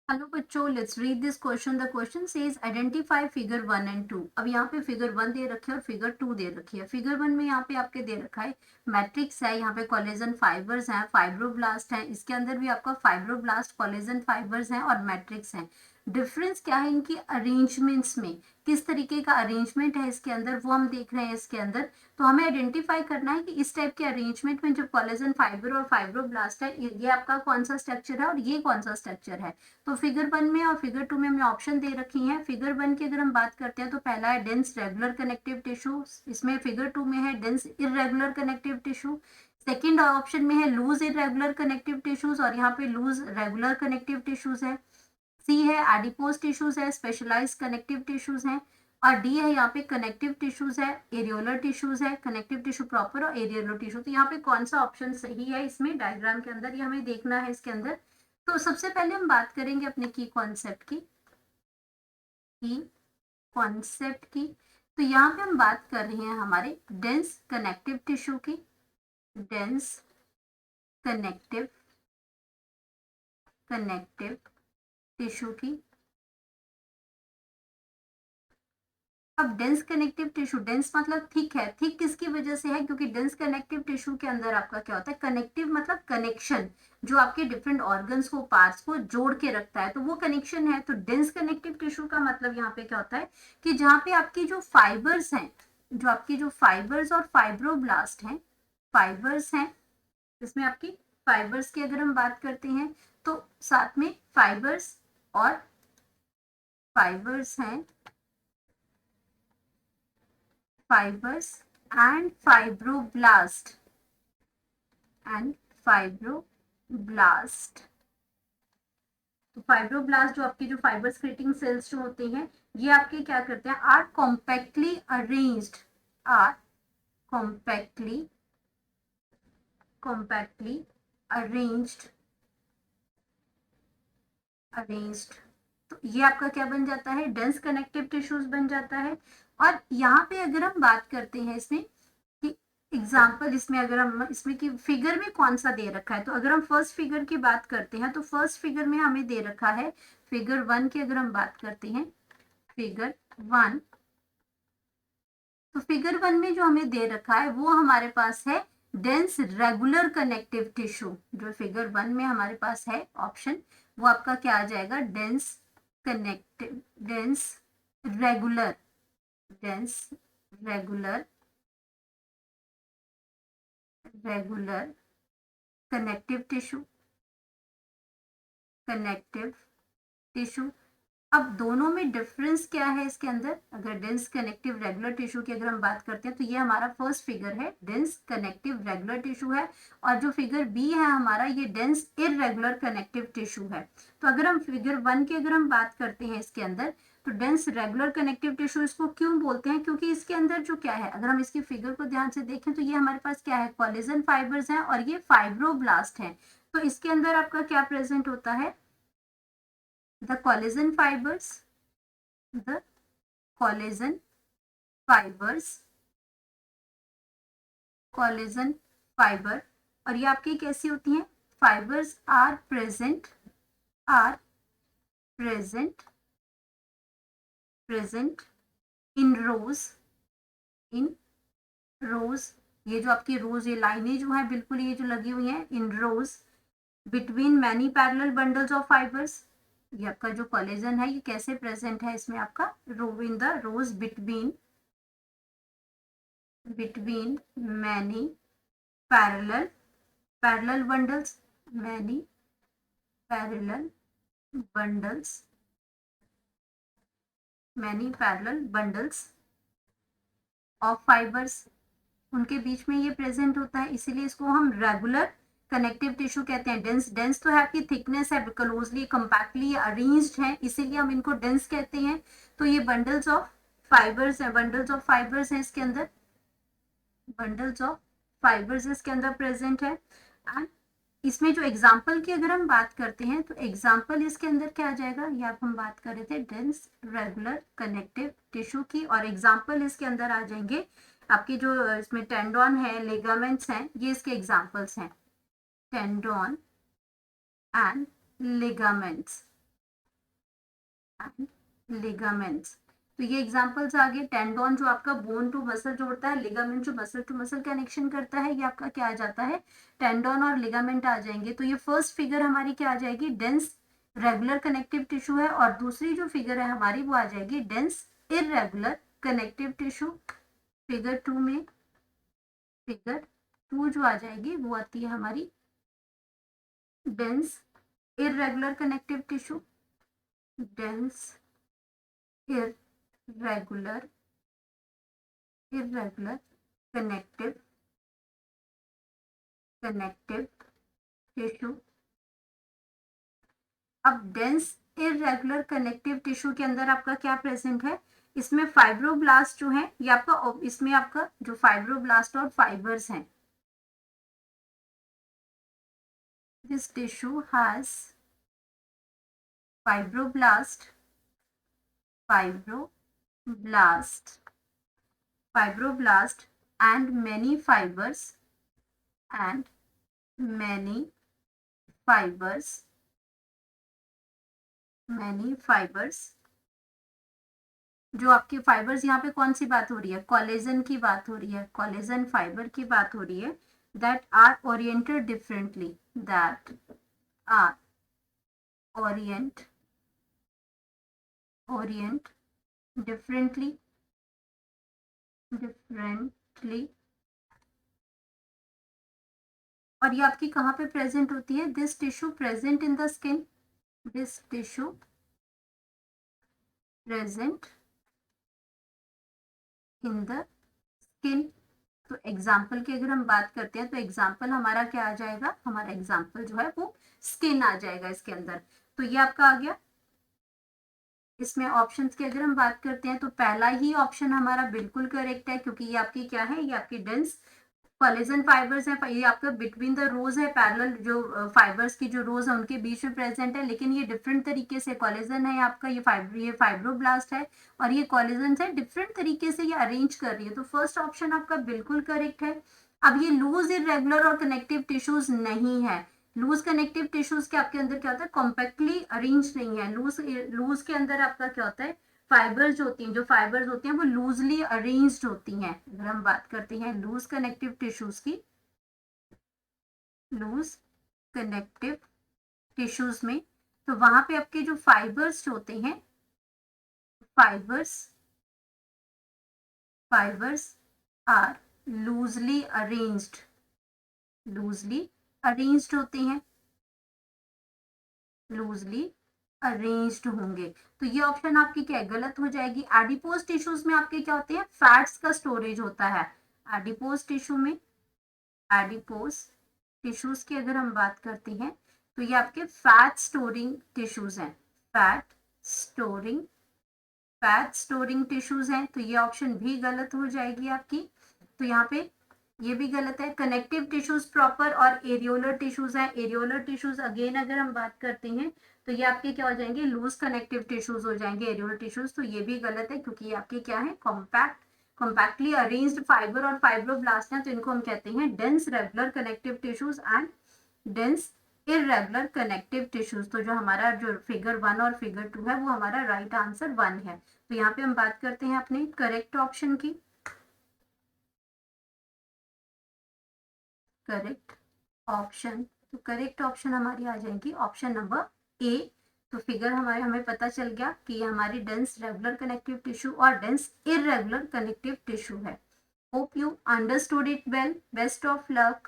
Hello बच्चों, let's read this question. The question says identify figure 1 and 2। अब यहाँ पे फिगर 1 दे रखी है और फिगर 2 दे रखी है। फिगर 1 में यहाँ पे आपके दे रखा है मैट्रिक्स है, यहाँ पे कोलेजन फाइबर्स हैं, फाइब्रोब्लास्ट हैं, इसके अंदर भी आपका फाइब्रोब्लास्ट कोलेजन फाइबर्स हैं और मैट्रिक्स हैं। डिफरेंस क्या है इनकी अरेंजमेंट्स में, किस तरीके का अरेंजमेंट है इसके अंदर वो हम देख रहे हैं इसके अंदर। तो हमें आइडेंटिफाई करना है कि इस टाइप के अरेंजमेंट में जो कोलेजन फाइबर और फाइब्रोब्लास्ट है ये आपका कौन सा स्ट्रक्चर है और ये कौन सा स्ट्रक्चर है। तो फिगर 1 में और फिगर 2 में हमने ऑप्शन दे रखी हैं। फिगर 1 की अगर हम बात करते हैं तो पहला है डेंस रेगुलर कनेक्टिव टिश्यू, इसमें फिगर 2 में है dense irregular connective tissue. Second option में है लूज इरेगुलर कनेक्टिव टिश्यूज और यहाँ पे लूज रेगुलर कनेक्टिव टिश्यूज है। सी है एडिपोज टिश्यूज है, स्पेशलाइज कनेक्टिव टिश्यूज हैं। और डी है यहाँ पे कनेक्टिव टिश्यूज है, एरियोलर टिश्यूज है, कनेक्टिव टिश्यू प्रॉपर और एरियोलर टिश्यू। तो यहाँ पे कौन सा ऑप्शन सही है इसमें डायग्राम के अंदर, ये हमें देखना है इसके अंदर। तो सबसे पहले हम बात करेंगे अपने की कॉन्सेप्ट की। तो यहाँ पे हम बात कर रहे हैं हमारे डेंस कनेक्टिव टिश्यू की, डेंस कनेक्टिव टिश्यू की। अब डेंस कनेक्टिव टिश्यू, डेंस मतलब थिक है। थिक किसकी वजह से है? क्योंकि डेंस कनेक्टिव टिश्यू के अंदर आपका क्या होता है, कनेक्टिव मतलब कनेक्शन, जो आपके डिफरेंट ऑर्गन्स को, पार्ट्स को जोड़ के रखता है, तो वो कनेक्शन है। तो डेंस कनेक्टिव टिश्यू का मतलब यहाँ पे क्या होता है कि जहाँ पे आपकी जो फाइबर्स हैं, जो आपकी जो फाइबर्स और फाइब्रोब्लास्ट हैं, फाइबर्स हैं, इसमें आपकी फाइबर्स की अगर हम बात करते हैं तो साथ में फाइबर्स और फाइबर्स हैं, fibers and fibroblast तो फाइब्रोब्लास्ट जो आपकी जो फाइबर्स क्रिएटिंग सेल्स जो होते हैं ये आपके क्या करते हैं, are compactly arranged, are compactly compactly arranged arranged तो ये आपका क्या बन जाता है, डेंस कनेक्टिव टिश्यूज बन जाता है। और यहाँ पे अगर हम बात करते हैं इसमें कि एग्जाम्पल, इसमें अगर हम इसमें कि फिगर में कौन सा दे रखा है, तो अगर हम फर्स्ट फिगर की बात करते हैं तो फर्स्ट फिगर में हमें दे रखा है फिगर 1 की अगर हम बात करते हैं, फिगर 1। तो फिगर 1 में जो हमें दे रखा है वो हमारे पास है डेंस रेगुलर कनेक्टिव टिश्यू। जो फिगर 1 में हमारे पास है ऑप्शन, वो आपका क्या आ जाएगा, dense connective, regular dense regular regular connective tissue. अब दोनों में डिफरेंस क्या है इसके अंदर, अगर डेंस कनेक्टिव रेगुलर टिश्यू की अगर हम बात करते हैं तो ये हमारा फर्स्ट फिगर है, डेंस कनेक्टिव रेगुलर टिश्यू है। और जो फिगर बी है हमारा, ये डेंस इरेगुलर कनेक्टिव टिश्यू है। तो अगर हम फिगर 1 की अगर हम बात करते हैं इसके अंदर, तो डेंस रेगुलर कनेक्टिव टिश्यू इसको क्यों बोलते हैं, क्योंकि इसके अंदर जो क्या है, अगर हम इसकी फिगर को ध्यान से देखें तो ये हमारे पास क्या है, कोलेजन फाइबर्स हैं और ये फाइब्रोब्लास्ट हैं। तो इसके अंदर आपका क्या प्रेजेंट होता है, the collagen fibers the collagen fibers collagen fiber। और ये आपकी कैसी होती हैं, fibres are present present in rows ये जो आपकी रोज, ये लाइनें जो है बिल्कुल ये जो लगी हुई हैं in rows between many parallel bundles of fibres. ये आपका जो कोलेजन है ये कैसे प्रेजेंट है इसमें, आपका row in the rows between many parallel bundles, many parallel bundles many parallel bundles of fibers, उनके बीच में ये प्रेजेंट होता है, इसीलिए इसको हम रेगुलर कनेक्टिव टिश्यू कहते हैं। डेंस तो है आपकी थिकनेस है, क्लोजली कंपैक्टली अरेंज्ड है, इसीलिए हम इनको डेंस कहते हैं। तो ये बंडल्स ऑफ फाइबर्स हैं इसके अंदर, बंडल्स ऑफ फाइबर्स इसके अंदर प्रेजेंट है। एंड इसमें जो एग्जाम्पल की अगर हम बात करते हैं तो एग्जाम्पल इसके अंदर क्या आ जाएगा, ये आप हम बात कर रहे थे डेंस रेगुलर कनेक्टिव टिश्यू की, और एग्जाम्पल इसके अंदर आ जाएंगे आपके जो इसमें टेंडोन है, लिगामेंट्स हैं, ये इसके एग्जाम्पल्स हैं, tendon and ligaments. And ligaments. तो ये एग्जांपल्स आ गए। टेंडोन जो आपका बोन टू मसल जोड़ता है, लिगामेंट जो मसल टू मसल कनेक्शन करता है, ये आपका क्या आ जाता है, टेंडोन और लिगामेंट आ जाएंगे। तो ये फर्स्ट फिगर हमारी क्या आ जाएगी, डेंस रेगुलर कनेक्टिव टिश्यू है, और दूसरी जो फिगर है हमारी वो आ जाएगी dense irregular connective tissue. Figure two में, फिगर टू जो आ जाएगी वो आती है हमारी dense irregular connective tissue, dense irregular connective tissue. अब डेंस इररेगुलर कनेक्टिव टिश्यू के अंदर आपका क्या प्रेजेंट है, इसमें फाइब्रोब्लास्ट जो है ये आपका, इसमें आपका जो फाइब्रोब्लास्ट और फाइबर्स हैं, this tissue has fibroblast and many fibers जो आपके फाइबर्स, यहाँ पे कौन सी बात हो रही है, कोलेजन की बात हो रही है, कोलेजन फाइबर की बात हो रही है, that are oriented differently, orient differently और ये आपकी कहाँ पे प्रेजेंट होती है, this tissue present in the skin, this tissue present in the skin. तो एग्जाम्पल की अगर हम बात करते हैं तो एग्जाम्पल हमारा क्या आ जाएगा, हमारा एग्जाम्पल जो है वो स्किन आ जाएगा इसके अंदर। तो ये आपका आ गया। इसमें ऑप्शंस की अगर हम बात करते हैं तो पहला ही ऑप्शन हमारा बिल्कुल करेक्ट है, क्योंकि ये आपकी क्या है, ये आपकी डेंस कोलेजन फाइबर्स है, ये आपका बिटवीन द रोज है, पैरेलल जो फाइबर्स की जो रोज है उनके बीच में प्रेजेंट है, लेकिन ये डिफरेंट तरीके से कोलेजन है आपका, ये फाइब्रोब्लास्ट है और ये कोलेजन है, डिफरेंट तरीके से ये अरेंज कर रही है। तो फर्स्ट ऑप्शन आपका बिल्कुल करेक्ट है। अब ये लूज इरेगुलर और कनेक्टिव टिश्यूज नहीं है, लूज कनेक्टिव टिश्यूज के आपके अंदर क्या होता है, कॉम्पैक्टली अरेंज नहीं है, लूज के अंदर आपका क्या होता है, फाइबर्स होती हैं, जो फाइबर्स होती हैं वो लूजली अरेंज्ड होती हैं। अगर हम बात करते हैं लूज कनेक्टिव टिश्यूज की, लूज कनेक्टिव टिश्यूज में, तो वहां पे आपके जो फाइबर्स होते हैं, फाइबर्स आर लूजली अरेंज्ड होते हैं, लूजली अरेंज्ड होंगे। तो ये ऑप्शन आपकी क्या है, गलत हो जाएगी। एडिपोज टिश्यूज में आपके क्या होते हैं, फैट्स का स्टोरेज होता है। एडिपोज टिश्यू में, एडिपोज टिश्यूज की अगर हम बात करते हैं तो ये आपके फैट स्टोरिंग टिश्यूज हैं, फैट स्टोरिंग टिश्यूज हैं। तो ये ऑप्शन भी गलत हो जाएगी आपकी। तो यहाँ पे ये भी गलत है। कनेक्टिव टिश्यूज प्रॉपर और एरियोलर टिश्यूज हैं। एरियोलर टिश्यूज अगेन अगर हम बात करते हैं तो ये आपके क्या हो जाएंगे, लूज कनेक्टिव टिश्यूज हो जाएंगे एरियोलर टिश्यूज। तो ये भी गलत है, क्योंकि ये आपके क्या है, कॉम्पैक्टली अरेंज्ड फाइबर और फाइब्रोब्लास्ट हैं, तो इनको हम कहते हैं dense regular connective tissues and dense irregular connective tissues. तो जो हमारा जो फिगर 1 और फिगर 2 है वो हमारा राइट आंसर 1 है। तो यहाँ पे हम बात करते हैं अपने करेक्ट ऑप्शन की। करेक्ट ऑप्शन, तो करेक्ट ऑप्शन हमारी आ जाएगी ऑप्शन नंबर ए। तो फिगर हमें पता चल गया कि ये हमारी डेंस रेगुलर कनेक्टिव टिश्यू और डेंस इररेगुलर कनेक्टिव टिश्यू है। Hope you understood it well. Best of luck.